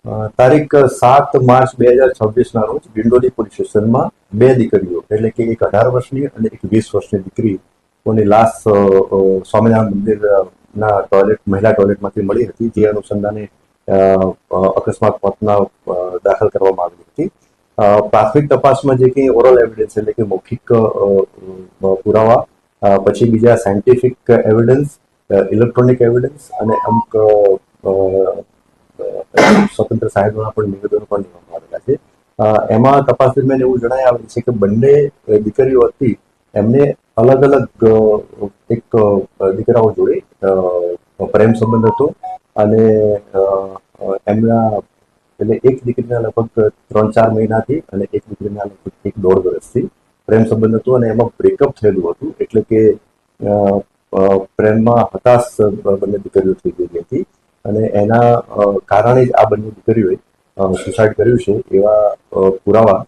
તારીખ 7 માર્ચ 2026 રોજ ડિંડોલી પોલીસ સ્ટેશનમાં બે દીકરીઓ એટલે કે એક 18 વર્ષની અને એક 20 વર્ષની દીકરીઓની લાશ સ્વામિનારાયણ મંદિરના મહિલા ટોયલેટમાંથી મળી હતી, જે અનુસંધાને અકસ્માત મોતના દાખલ કરવામાં આવી હતી. પ્રાથમિક તપાસમાં જે કંઈ ઓરલ એવિડન્સ એટલે કે મૌખિક પુરાવા, પછી બીજા સાયન્ટિફિક એવિડન્સ, ઇલેક્ટ્રોનિક એવિડન્સ અને અમુક સ્વતંત્ર સાહેબોના પણ નિવેદનો પણ લેવામાં આવેલા છે. એમાં તપાસ દરમિયાન એવું જણાઈ આવેલું છે કે બંને દીકરીઓ હતી એમને અલગ અલગ એક દીકરાઓ જોડે પ્રેમ સંબંધ હતો અને એમના એટલે એક દીકરીના લગભગ 3-4 મહિનાથી અને એક દીકરીના લગભગ 1-1.5 વર્ષથી પ્રેમ સંબંધ હતો અને એમાં બ્રેકઅપ થયેલું હતું, એટલે કે પ્રેમમાં હતાશ બંને દીકરીઓ થઈ ગયેલી હતી અને એના કારણે જ આ બંને દીકરીઓએ સુસાઇડ કર્યું છે એવા પુરાવા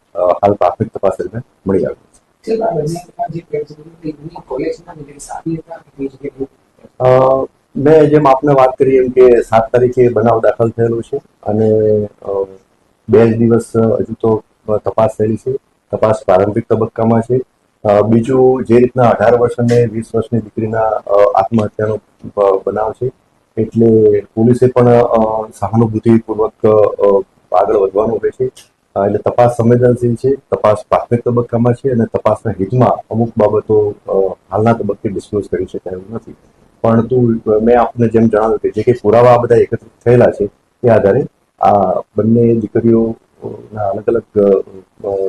હાલ પ્રાથમિક તપાસ દરમિયાન મળી આવ્યા છે. મેં જેમ આપને વાત કરી એમ કે 7 તારીખે બનાવ દાખલ થયેલો છે અને 2 દિવસ હજુ તો તપાસ થયેલી છે. તપાસ પ્રારંભિક તબક્કામાં છે. બીજું, જે રીતના 18 વર્ષ અને 20 વર્ષની દીકરીના આત્મહત્યાનો બનાવ છે એટલે પોલીસે પણ સહાનુભૂતિપૂર્વક આગળ વધવાનું હોય છે. એટલે તપાસ સંવેદનશીલ છે, તપાસ પ્રાથમિક તબક્કામાં છે અને તપાસના હિતમાં અમુક બાબતો હાલના તબક્કે ડિસ્ક્લોઝ કરી શકાય એવું નથી. પરંતુ મેં આપને જેમ જણાવ્યું કે જે કંઈ પુરાવા આ બધા એકત્રિત થયેલા છે તે આધારે આ બંને દીકરીઓના અલગ અલગ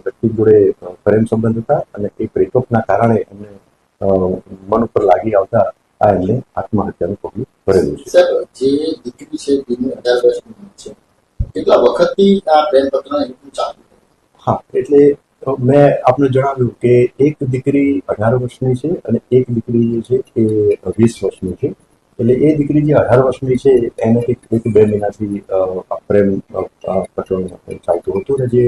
વ્યક્તિ જોડે પ્રેમ સંબંધ હતા અને એ બ્રેકઅપના કારણે એમને મન ઉપર લાગી આવતા આ એમને આત્મહત્યાનું પગલું ભરેલું છે. સર, જે દીકરી છે તેની 18 વર્ષની છે, કેટલા વખતથી આ પ્રેમ પત્ર ચાલુ? હા, એટલે મેં આપને જણાવ્યું કે એક દીકરી 18 વર્ષની છે અને એક દીકરી જે છે એ 20 વર્ષની છે. એટલે એ દીકરી જે 18 વર્ષની છે એને 1-2 મહિનાથી પ્રેમ પત્ર ચાલતું હતું અને જે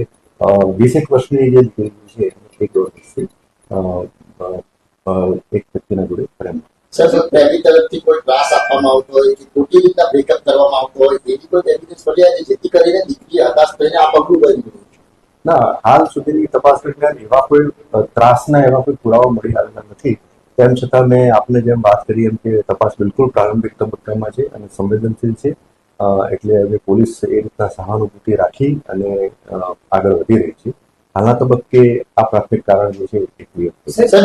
20 વર્ષની જે દીકરી છે 1-1.5 વર્ષથી એક વ્યક્તિના જોડે પ્રેમ. સર, પહેલી તરફથી કોઈ ત્રાસ આપવામાં આવતો હોય કે ખોટી રીતના બ્રેકઅપ કરવામાં આવતો હોય એવી કોઈ એવિડન્સ મળી આવી જેથી કરીને દીકરી હતાશ થઈને આ પગલું ભર્યું? ના, હાલ સુધીની તપાસ દરમિયાન એવા કોઈ ત્રાસના એવા કોઈ પુરાવા મળી આવેલા નથી. તેમ છતાં મેં આપને જેમ વાત કરી એમ કે તપાસ બિલકુલ પ્રારંભિક તબક્કામાં છે અને સંવેદનશીલ છે. એટલે હવે પોલીસ એ રીતના સહાનુભૂતિ રાખી અને આગળ વધી રહી છે. હાલના તબક્કે આ પ્રાથમિક કારણ જે છે એ ક્લિયર છે. સર,